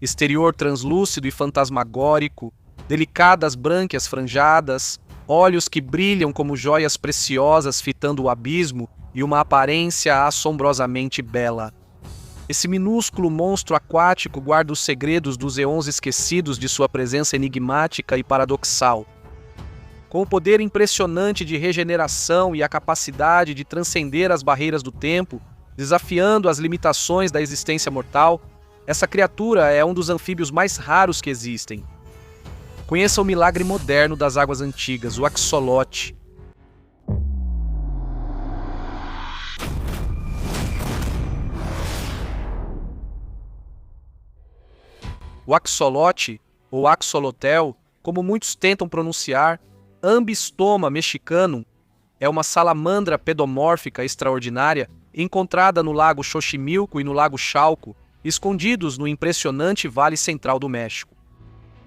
exterior translúcido e fantasmagórico, delicadas brânquias franjadas, olhos que brilham como joias preciosas fitando o abismo e uma aparência assombrosamente bela. Esse minúsculo monstro aquático guarda os segredos dos eons esquecidos de sua presença enigmática e paradoxal. Com o poder impressionante de regeneração e a capacidade de transcender as barreiras do tempo, desafiando as limitações da existência mortal, essa criatura é um dos anfíbios mais raros que existem. Conheça o milagre moderno das águas antigas, o axolote. O axolote, ou axolotel, como muitos tentam pronunciar, Ambystoma mexicanum, é uma salamandra pedomórfica extraordinária encontrada no lago Xochimilco e no lago Chalco, escondidos no impressionante Vale Central do México.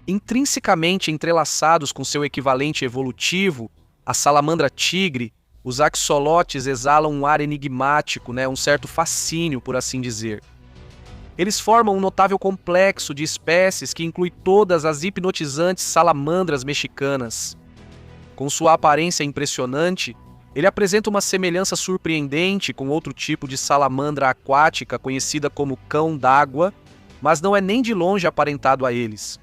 Intrinsecamente entrelaçados com seu equivalente evolutivo, a salamandra tigre, os axolotes exalam um ar enigmático, um certo fascínio, por assim dizer. Eles formam um notável complexo de espécies que inclui todas as hipnotizantes salamandras mexicanas. Com sua aparência impressionante, ele apresenta uma semelhança surpreendente com outro tipo de salamandra aquática conhecida como cão d'água, mas não é nem de longe aparentado a eles.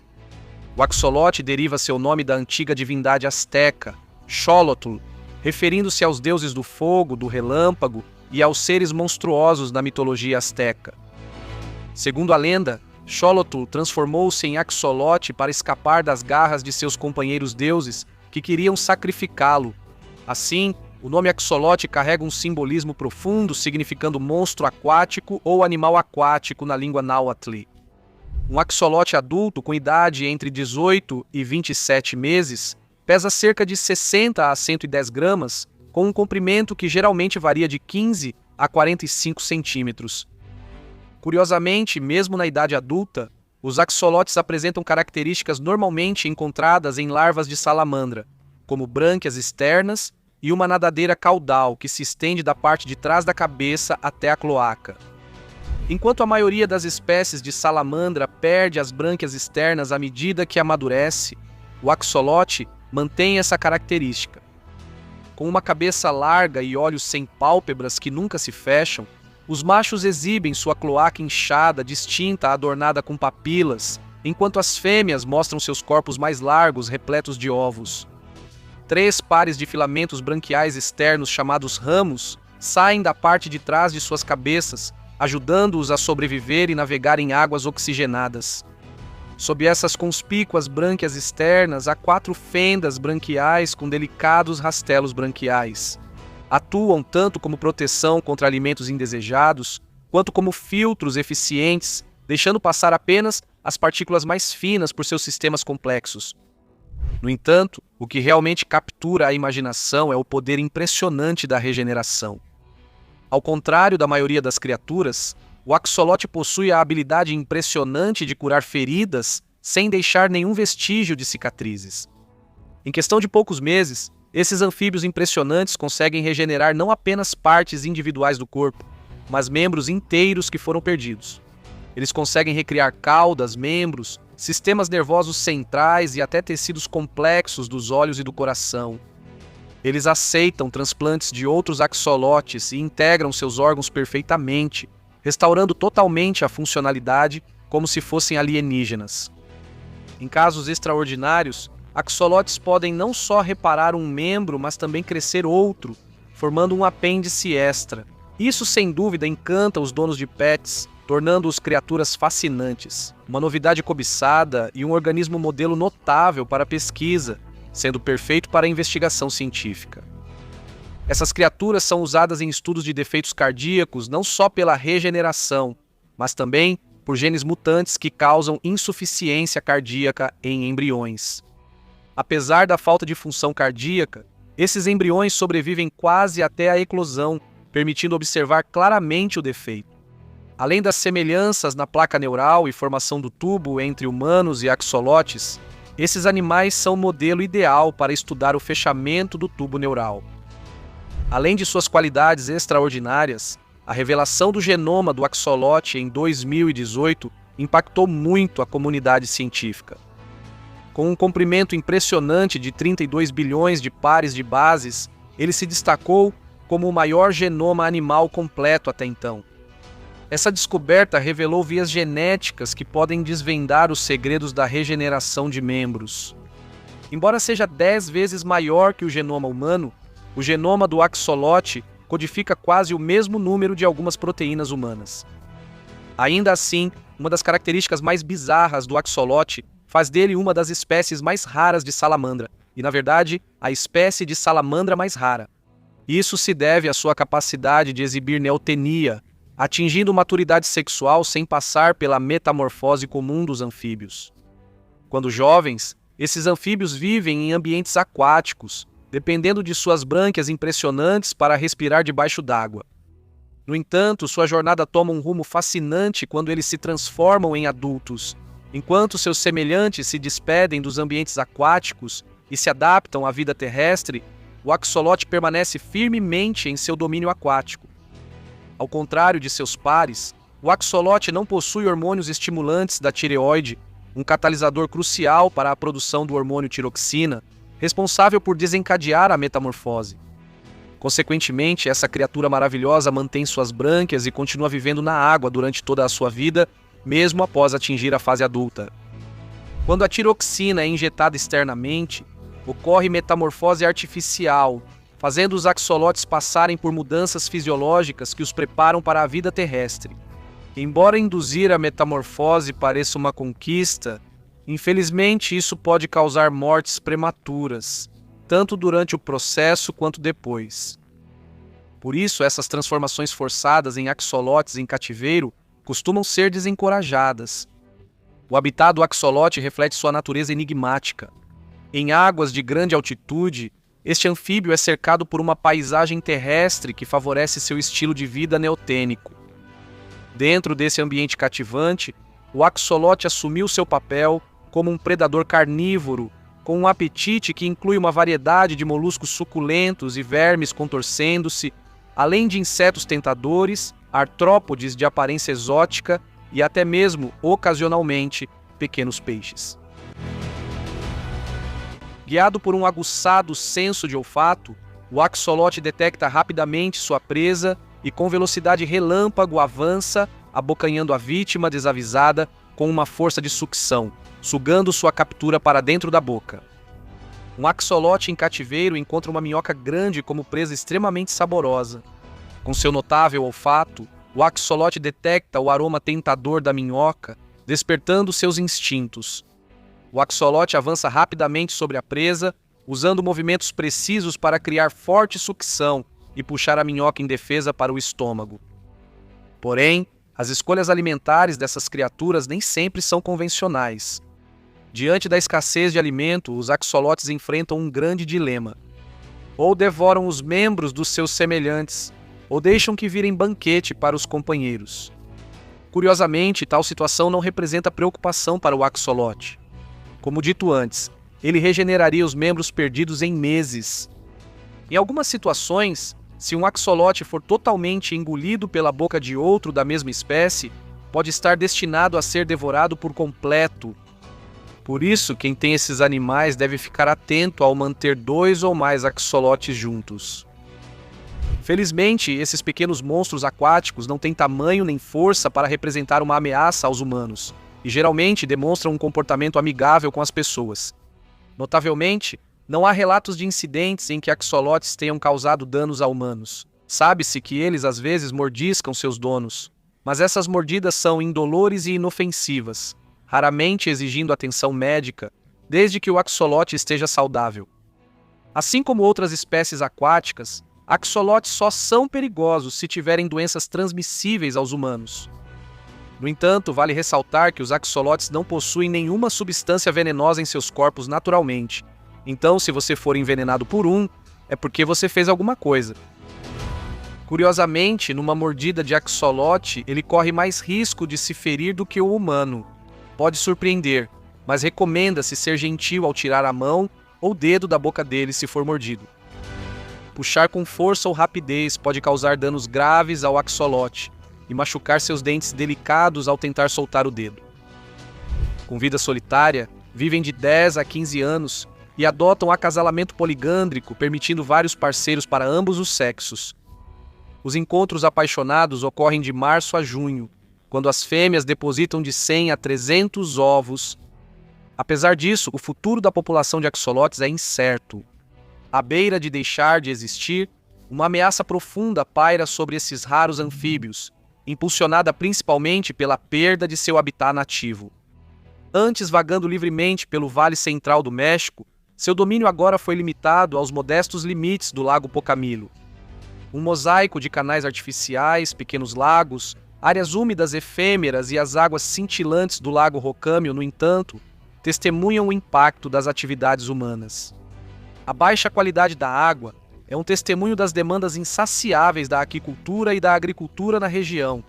O axolote deriva seu nome da antiga divindade asteca, Xolotl, referindo-se aos deuses do fogo, do relâmpago e aos seres monstruosos da mitologia asteca. Segundo a lenda, Xolotl transformou-se em axolote para escapar das garras de seus companheiros deuses que queriam sacrificá-lo. Assim, o nome axolote carrega um simbolismo profundo, significando monstro aquático ou animal aquático na língua náhuatl. Um axolote adulto com idade entre 18 e 27 meses pesa cerca de 60 a 110 gramas, com um comprimento que geralmente varia de 15 a 45 centímetros. Curiosamente, mesmo na idade adulta, os axolotes apresentam características normalmente encontradas em larvas de salamandra, como brânquias externas e uma nadadeira caudal que se estende da parte de trás da cabeça até a cloaca. Enquanto a maioria das espécies de salamandra perde as brânquias externas à medida que amadurece, o axolote mantém essa característica. Com uma cabeça larga e olhos sem pálpebras que nunca se fecham, os machos exibem sua cloaca inchada, distinta, adornada com papilas, enquanto as fêmeas mostram seus corpos mais largos, repletos de ovos. 3 pares de filamentos branquiais externos chamados ramos saem da parte de trás de suas cabeças, ajudando-os a sobreviver e navegar em águas oxigenadas. Sob essas conspícuas brânquias externas, há 4 fendas branquiais com delicados rastelos branquiais. Atuam tanto como proteção contra alimentos indesejados, quanto como filtros eficientes, deixando passar apenas as partículas mais finas por seus sistemas complexos. No entanto, o que realmente captura a imaginação é o poder impressionante da regeneração. Ao contrário da maioria das criaturas, o axolote possui a habilidade impressionante de curar feridas sem deixar nenhum vestígio de cicatrizes. Em questão de poucos meses, esses anfíbios impressionantes conseguem regenerar não apenas partes individuais do corpo, mas membros inteiros que foram perdidos. Eles conseguem recriar caudas, membros, sistemas nervosos centrais e até tecidos complexos dos olhos e do coração. Eles aceitam transplantes de outros axolotes e integram seus órgãos perfeitamente, restaurando totalmente a funcionalidade como se fossem alienígenas. Em casos extraordinários, axolotes podem não só reparar um membro, mas também crescer outro, formando um apêndice extra. Isso, sem dúvida, encanta os donos de pets, tornando-os criaturas fascinantes, uma novidade cobiçada e um organismo modelo notável para a pesquisa, sendo perfeito para a investigação científica. Essas criaturas são usadas em estudos de defeitos cardíacos não só pela regeneração, mas também por genes mutantes que causam insuficiência cardíaca em embriões. Apesar da falta de função cardíaca, esses embriões sobrevivem quase até a eclosão, permitindo observar claramente o defeito. Além das semelhanças na placa neural e formação do tubo entre humanos e axolotes, esses animais são o modelo ideal para estudar o fechamento do tubo neural. Além de suas qualidades extraordinárias, a revelação do genoma do axolote em 2018 impactou muito a comunidade científica. Com um comprimento impressionante de 32 bilhões de pares de bases, ele se destacou como o maior genoma animal completo até então. Essa descoberta revelou vias genéticas que podem desvendar os segredos da regeneração de membros. Embora seja 10 vezes maior que o genoma humano, o genoma do axolote codifica quase o mesmo número de algumas proteínas humanas. Ainda assim, uma das características mais bizarras do axolote faz dele uma das espécies mais raras de salamandra, e, na verdade, a espécie de salamandra mais rara. Isso se deve à sua capacidade de exibir neotenia, atingindo maturidade sexual sem passar pela metamorfose comum dos anfíbios. Quando jovens, esses anfíbios vivem em ambientes aquáticos, dependendo de suas brânquias impressionantes para respirar debaixo d'água. No entanto, sua jornada toma um rumo fascinante quando eles se transformam em adultos. Enquanto seus semelhantes se despedem dos ambientes aquáticos e se adaptam à vida terrestre, o axolote permanece firmemente em seu domínio aquático. Ao contrário de seus pares, o axolote não possui hormônios estimulantes da tireoide, um catalisador crucial para a produção do hormônio tiroxina, responsável por desencadear a metamorfose. Consequentemente, essa criatura maravilhosa mantém suas brânquias e continua vivendo na água durante toda a sua vida, mesmo após atingir a fase adulta. Quando a tiroxina é injetada externamente, ocorre metamorfose artificial, fazendo os axolotes passarem por mudanças fisiológicas que os preparam para a vida terrestre. Embora induzir a metamorfose pareça uma conquista, infelizmente isso pode causar mortes prematuras, tanto durante o processo quanto depois. Por isso, essas transformações forçadas em axolotes em cativeiro costumam ser desencorajadas. O habitat do axolote reflete sua natureza enigmática. Em águas de grande altitude, este anfíbio é cercado por uma paisagem terrestre que favorece seu estilo de vida neotênico. Dentro desse ambiente cativante, o axolote assumiu seu papel como um predador carnívoro, com um apetite que inclui uma variedade de moluscos suculentos e vermes contorcendo-se, além de insetos tentadores, artrópodes de aparência exótica e até mesmo, ocasionalmente, pequenos peixes. Guiado por um aguçado senso de olfato, o axolote detecta rapidamente sua presa e com velocidade relâmpago avança, abocanhando a vítima desavisada com uma força de sucção, sugando sua captura para dentro da boca. Um axolote em cativeiro encontra uma minhoca grande como presa extremamente saborosa. Com seu notável olfato, o axolote detecta o aroma tentador da minhoca, despertando seus instintos. O axolote avança rapidamente sobre a presa, usando movimentos precisos para criar forte sucção e puxar a minhoca indefesa para o estômago. Porém, as escolhas alimentares dessas criaturas nem sempre são convencionais. Diante da escassez de alimento, os axolotes enfrentam um grande dilema. Ou devoram os membros dos seus semelhantes, ou deixam que virem banquete para os companheiros. Curiosamente, tal situação não representa preocupação para o axolote. Como dito antes, ele regeneraria os membros perdidos em meses. Em algumas situações, se um axolote for totalmente engolido pela boca de outro da mesma espécie, pode estar destinado a ser devorado por completo. Por isso, quem tem esses animais deve ficar atento ao manter 2 ou mais axolotes juntos. Felizmente, esses pequenos monstros aquáticos não têm tamanho nem força para representar uma ameaça aos humanos, e geralmente demonstram um comportamento amigável com as pessoas. Notavelmente, não há relatos de incidentes em que axolotes tenham causado danos a humanos. Sabe-se que eles às vezes mordiscam seus donos, mas essas mordidas são indolores e inofensivas, raramente exigindo atenção médica, desde que o axolote esteja saudável. Assim como outras espécies aquáticas, axolotes só são perigosos se tiverem doenças transmissíveis aos humanos. No entanto, vale ressaltar que os axolotes não possuem nenhuma substância venenosa em seus corpos naturalmente. Então, se você for envenenado por um, é porque você fez alguma coisa. Curiosamente, numa mordida de axolote, ele corre mais risco de se ferir do que o humano. Pode surpreender, mas recomenda-se ser gentil ao tirar a mão ou dedo da boca dele se for mordido. Puxar com força ou rapidez pode causar danos graves ao axolote e machucar seus dentes delicados ao tentar soltar o dedo. com vida solitária, vivem de 10 a 15 anos e adotam acasalamento poligândrico, permitindo vários parceiros para ambos os sexos. Os encontros apaixonados ocorrem de março a junho, quando as fêmeas depositam de 100 a 300 ovos. Apesar disso, o futuro da população de axolotes é incerto. À beira de deixar de existir, uma ameaça profunda paira sobre esses raros anfíbios, impulsionada principalmente pela perda de seu habitat nativo. Antes vagando livremente pelo Vale Central do México, seu domínio agora foi limitado aos modestos limites do Lago Pocamilo. Um mosaico de canais artificiais, pequenos lagos, áreas úmidas efêmeras e as águas cintilantes do Lago Rocâmio, no entanto, testemunham o impacto das atividades humanas. A baixa qualidade da água é um testemunho das demandas insaciáveis da aquicultura e da agricultura na região.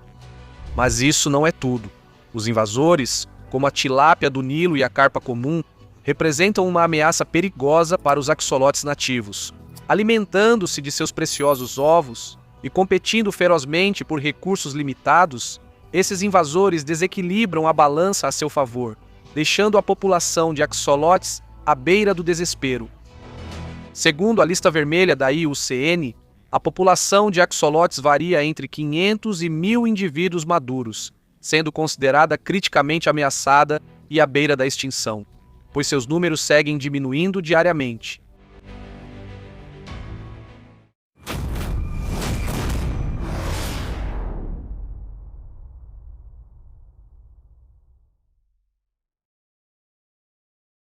Mas isso não é tudo. Os invasores, como a tilápia do Nilo e a carpa comum, representam uma ameaça perigosa para os axolotes nativos. Alimentando-se de seus preciosos ovos e competindo ferozmente por recursos limitados, esses invasores desequilibram a balança a seu favor, deixando a população de axolotes à beira do desespero. Segundo a lista vermelha da IUCN, a população de axolotes varia entre 500 e 1.000 indivíduos maduros, sendo considerada criticamente ameaçada e à beira da extinção, pois seus números seguem diminuindo diariamente.